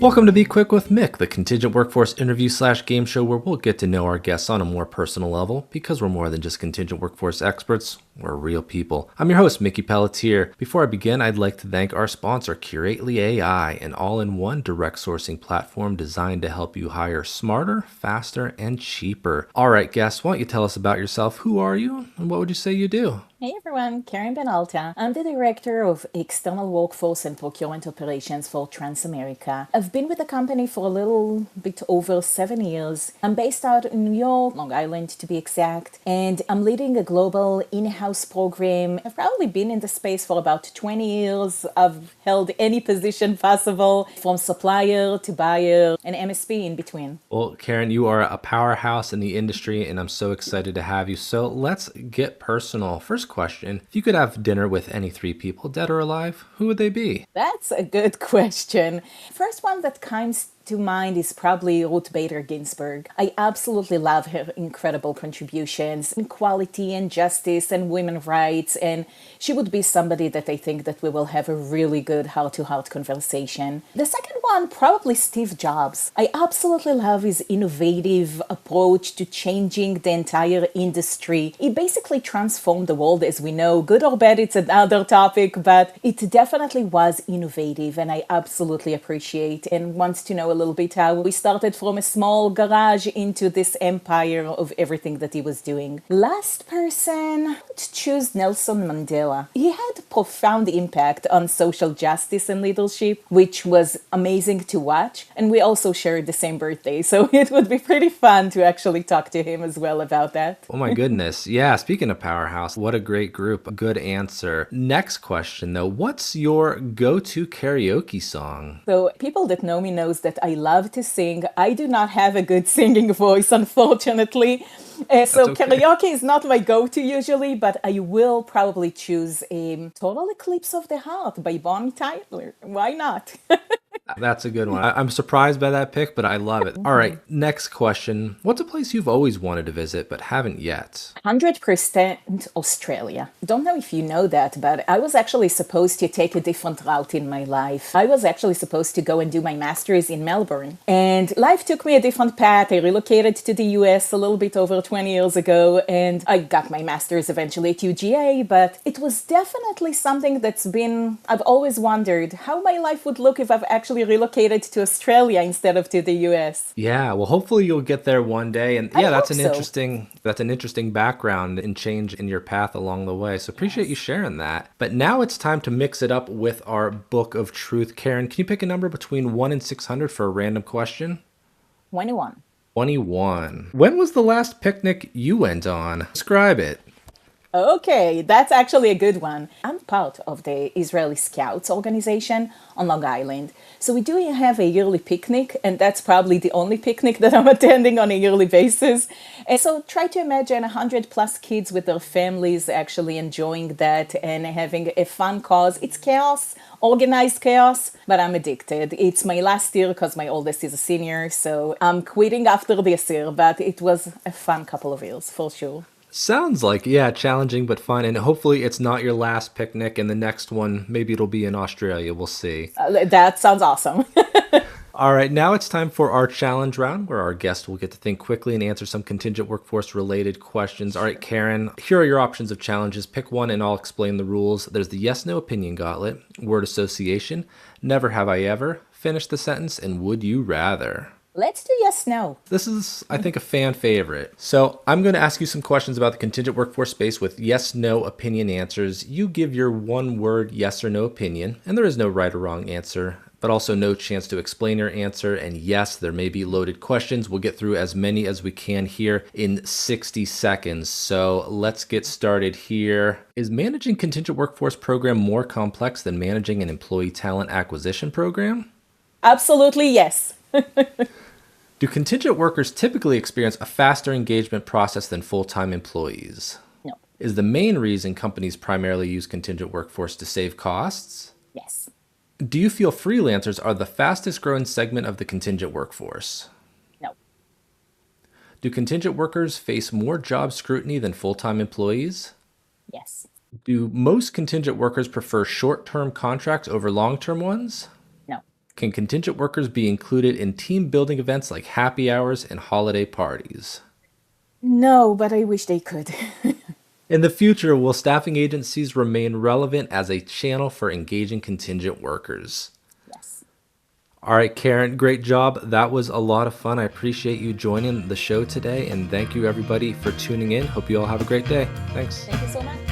Welcome to Be Quick with Mick, the contingent workforce interview / game show where we'll get to know our guests on a more personal level because we're more than just contingent workforce experts, we're real people. I'm your host, Mickey Pelletier. Before I begin, I'd like to thank our sponsor, Curately AI, an all-in-one direct sourcing platform designed to help you hire smarter, faster, and cheaper. All right, guests, why don't you tell us about yourself? Who are you, and what would you say you do? Hey everyone, Keren Ben-Alta. I'm the Director of External Workforce and Procurement Operations for Transamerica. I've been with the company for a little bit over 7 years. I'm based out in New York, Long Island to be exact, and I'm leading a global in-house program. I've probably been in the space for about 20 years. I've held any position possible, from supplier to buyer and MSP in between. Well, Keren, you are a powerhouse in the industry, and I'm so excited to have you. So let's get personal. First question, if you could have dinner with any 3 people, dead or alive, who would they be? That's a good question. First one that comes to mind is probably Ruth Bader Ginsburg. I absolutely love her incredible contributions in equality and justice and women's rights, and she would be somebody that I think that we will have a really good heart-to-heart conversation. The second one, probably Steve Jobs. I absolutely love his innovative approach to changing the entire industry. He basically transformed the world as we know. Good or bad, it's another topic, but it definitely was innovative, and I absolutely appreciate and want to know a little bit how we started from a small garage into this empire of everything that he was doing. Last person, I would choose Nelson Mandela. He had a profound impact on social justice and leadership, which was amazing to watch. And we also shared the same birthday, so it would be pretty fun to actually talk to him as well about that. Oh my goodness. Yeah, speaking of powerhouse, what a great group. Good answer. Next question though, what's your go-to karaoke song? So people that know me knows that I love to sing. I do not have a good singing voice, unfortunately. So okay. karaoke is not my go-to usually, but I will probably choose Total Eclipse of the Heart by Bonnie Tyler. Why not? That's a good one. I'm surprised by that pick, but I love it. All right, next question. What's a place you've always wanted to visit but haven't yet? 100% Australia. Don't know if you know that, but I was actually supposed to take a different route in my life. I was actually supposed to go and do my master's in Melbourne. And life took me a different path. I relocated to the US a little bit over 20 years ago, and I got my master's eventually at UGA, but it was definitely something I've always wondered how my life would look if I've actually relocated to Australia instead of to the US. Yeah, well, hopefully you'll get there one day. And I yeah, hope so. that's an interesting background and change in your path along the way. So appreciate you sharing that. But now it's time to mix it up with our book of truth. Keren, can you pick a number between 1 and 600 for a random question? 21. 21. When was the last picnic you went on? Describe it. Okay, that's actually a good one. I'm part of the Israeli Scouts organization on Long Island. So we do have a yearly picnic, and that's probably the only picnic that I'm attending on a yearly basis. And so try to imagine 100 plus kids with their families actually enjoying that and having a fun cause. It's chaos, organized chaos, but I'm addicted. It's my last year because my oldest is a senior, so I'm quitting after this year, but it was a fun couple of years for sure. Sounds like, yeah, challenging but fun. And hopefully it's not your last picnic and the next one, maybe it'll be in Australia. We'll see. That sounds awesome. All right, now it's time for our challenge round where our guest will get to think quickly and answer some contingent workforce related questions. All right, Keren, here are your options of challenges. Pick one and I'll explain the rules. There's the yes, no opinion gauntlet, word association, never have I ever, finish the sentence, and would you rather. Let's do yes, no. This is, I think, a fan favorite. So I'm going to ask you some questions about the contingent workforce space with yes, no opinion answers. You give your one word yes or no opinion, and there is no right or wrong answer, but also no chance to explain your answer. And yes, there may be loaded questions. We'll get through as many as we can here in 60 seconds. So let's get started here. Is managing contingent workforce program more complex than managing an employee talent acquisition program? Absolutely yes. Do contingent workers typically experience a faster engagement process than full-time employees? No. Is the main reason companies primarily use contingent workforce to save costs? Yes. Do you feel freelancers are the fastest growing segment of the contingent workforce? No. Do contingent workers face more job scrutiny than full-time employees? Yes. Do most contingent workers prefer short-term contracts over long-term ones? No. Can contingent workers be included in team building events like happy hours and holiday parties? No, but I wish they could. In the future, will staffing agencies remain relevant as a channel for engaging contingent workers? Yes. All right, Karen, great job. That was a lot of fun. I appreciate you joining the show today, and thank you everybody for tuning in. Hope you all have a great day. Thanks. Thank you so much.